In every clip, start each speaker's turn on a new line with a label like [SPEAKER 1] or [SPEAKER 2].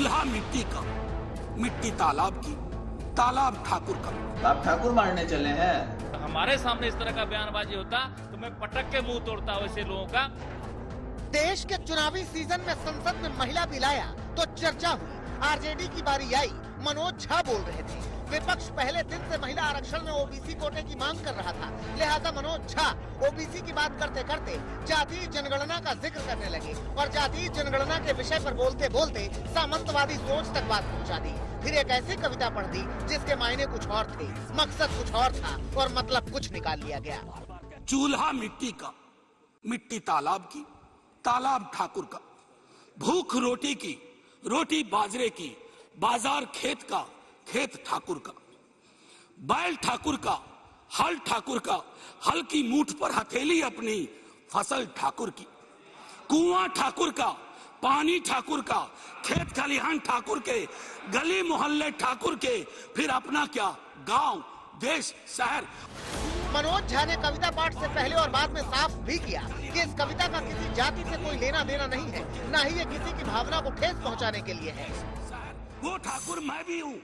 [SPEAKER 1] चूल्हा मिट्टी का, मिट्टी तालाब की, तालाब ठाकुर का।
[SPEAKER 2] आप ठाकुर मारने चले हैं?
[SPEAKER 3] हमारे सामने इस तरह का बयानबाजी होता तो मैं पटक के मुंह तोड़ता वैसे लोगों का।
[SPEAKER 4] देश के चुनावी सीजन में संसद में महिला बिलाया तो चर्चा हुई। आरजेडी की बारी आई, मनोज झा बोल रहे थे। विपक्ष पहले दिन से महिला आरक्षण में ओबीसी कोटे की मांग कर रहा था, लिहाजा मनोज झा ओबीसी की बात करते करते जातीय जनगणना का जिक्र करने लगे और जातीय जनगणना के विषय पर बोलते बोलते सामंतवादी सोच तक बात पहुंचा दी। फिर एक ऐसी कविता पढ़ दी जिसके मायने कुछ और थे, मकसद कुछ और था और मतलब कुछ निकाल लिया गया।
[SPEAKER 1] चूल्हा मिट्टी का, मिट्टी तालाब की, तालाब ठाकुर का। भूख रोटी की, रोटी बाजरे की, बाजार खेत का, खेत ठाकुर का। बैल ठाकुर का, हल ठाकुर का, हल की मूठ पर हथेली अपनी, फसल ठाकुर की। कुआं ठाकुर का, पानी ठाकुर का, खेत खलिहान ठाकुर के, गली मोहल्ले ठाकुर के, फिर अपना क्या, गांव, देश, शहर।
[SPEAKER 4] मनोज झा ने कविता पाठ से पहले और बाद में साफ भी किया कि इस कविता का किसी जाति से कोई लेना देना नहीं है, न ही ये किसी की भावना को ठेस पहुंचाने के लिए है।
[SPEAKER 1] वो ठाकुर मैं भी हूँ,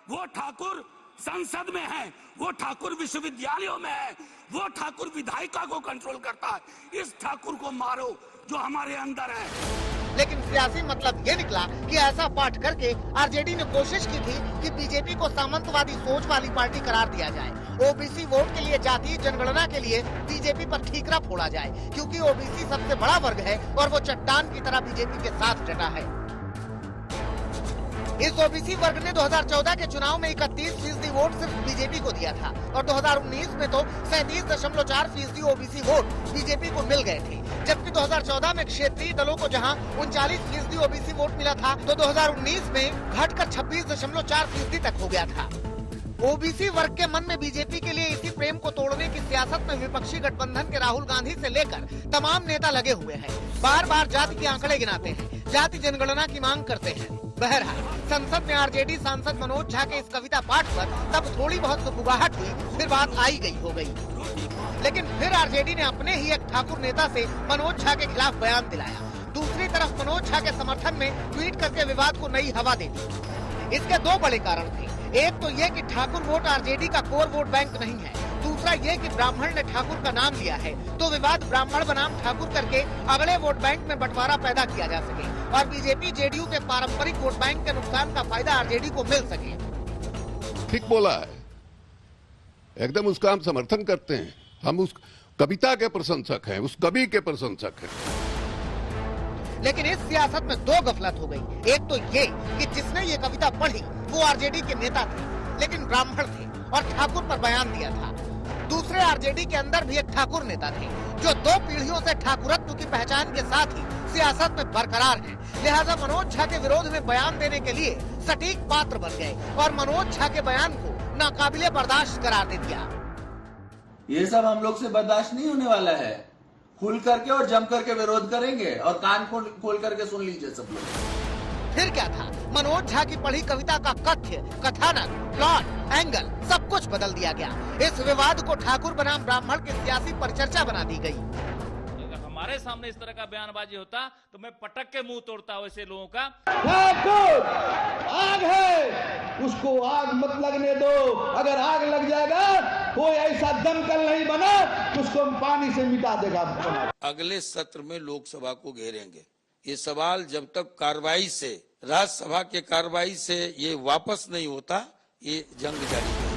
[SPEAKER 1] वो ठाकुर संसद में है, वो ठाकुर विश्वविद्यालयों में है, वो ठाकुर विधायिका को कंट्रोल करता है। इस ठाकुर को मारो जो हमारे अंदर है।
[SPEAKER 4] लेकिन सियासी मतलब ये निकला कि ऐसा पाठ करके आरजेडी ने कोशिश की थी कि बीजेपी को सामंतवादी सोच वाली पार्टी करार दिया जाए। ओबीसी वोट के लिए जातीय जनगणना के लिए बीजेपी पर ठीकरा फोड़ा जाए, क्योंकि ओबीसी सबसे बड़ा वर्ग है और वो चट्टान की तरह बीजेपी के साथ डटा है। इस ओबीसी वर्ग ने 2014 के चुनाव में 31% वोट सिर्फ बीजेपी को दिया था और 2019 में तो 37.4% ओबीसी वोट बीजेपी को मिल गए थे, जबकि 2014 में क्षेत्रीय दलों को जहां 39% ओबीसी वोट मिला था तो 2019 में घटकर 26.4% तक हो गया था। ओबीसी वर्ग के मन में बीजेपी के लिए इसी प्रेम को तोड़ने की सियासत में विपक्षी गठबंधन के राहुल गांधी से लेकर तमाम नेता लगे हुए हैं। बार बार जाति के आंकड़े गिनाते हैं, जाति जनगणना की मांग करते हैं। बहरहाल संसद में आरजेडी सांसद मनोज झा के इस कविता पाठ पर तब थोड़ी बहुत सुगबुगाहट हुई, फिर बात आई गई हो गई। लेकिन फिर आरजेडी ने अपने ही एक ठाकुर नेता से मनोज झा के खिलाफ बयान दिलाया। दूसरी तरफ मनोज झा के समर्थन में ट्वीट करके विवाद को नई हवा दे दी। इसके दो बड़े कारण थे। एक तो ये कि ठाकुर वोट आरजेडी का कोर वोट बैंक नहीं है, दूसरा ये कि ब्राह्मण ने ठाकुर का नाम लिया है तो विवाद ब्राह्मण बनाम ठाकुर करके अगले वोट बैंक में बंटवारा पैदा किया जा सके और बीजेपी जेडीयू के पारंपरिक वोट बैंक के नुकसान का फायदा आरजेडी को मिल सके।
[SPEAKER 5] ठीक बोला है, एकदम उसका हम समर्थन करते हैं। हम उस कविता के प्रशंसक हैं, उस कवि के प्रशंसक हैं।
[SPEAKER 4] लेकिन इस सियासत में दो गफलत हो गई। एक तो ये कि जिसने ये कविता पढ़ी वो आरजेडी के नेता थे, लेकिन ब्राह्मण थे और ठाकुर पर बयान दिया था। दूसरे आरजेडी के अंदर भी एक ठाकुर नेता थे जो 2 पीढ़ियों से ठाकुरत्व की पहचान के साथ ही सियासत में बरकरार हैं। लिहाजा मनोज झा के विरोध में बयान देने के लिए सटीक पात्र बन गए और मनोज झा के बयान को नाकाबिले बर्दाश्त करार दे दिया।
[SPEAKER 2] ये सब हम लोग से बर्दाश्त नहीं होने वाला है। खुल करके और जम करके विरोध करेंगे और कान खोल करके सुन लीजिए सब लोग।
[SPEAKER 4] फिर क्या था, मनोज झा की पढ़ी कविता का कथ्य, कथानक, प्लॉट, एंगल सब कुछ बदल दिया गया। इस विवाद को ठाकुर बनाम ब्राह्मण की सियासी परिचर्चा बना दी गई।
[SPEAKER 3] अगर हमारे सामने इस तरह का बयानबाजी होता तो मैं पटक के मुंह तोड़ता वैसे लोगों का।
[SPEAKER 6] ठाकुर आग है, उसको आग मत लगने दो। अगर आग लग जाएगा कोई ऐसा दमकल नहीं बना तो उसको हम पानी से मिटा देगा।
[SPEAKER 7] अगले सत्र में लोकसभा को घेरेंगे। ये सवाल जब तक कार्रवाई से, राज्यसभा के कार्रवाई से ये वापस नहीं होता, ये जंग जारी है।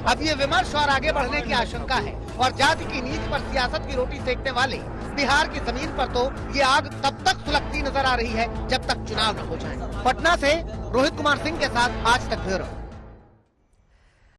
[SPEAKER 4] अब ये विमर्श और आगे बढ़ने की आशंका है और जाति की नीति पर सियासत की रोटी सेकने वाले बिहार की जमीन पर तो ये आग तब तक सुलगती नजर आ रही है जब तक चुनाव न हो जाए। पटना से रोहित कुमार सिंह के साथ आज तक ब्यूरो।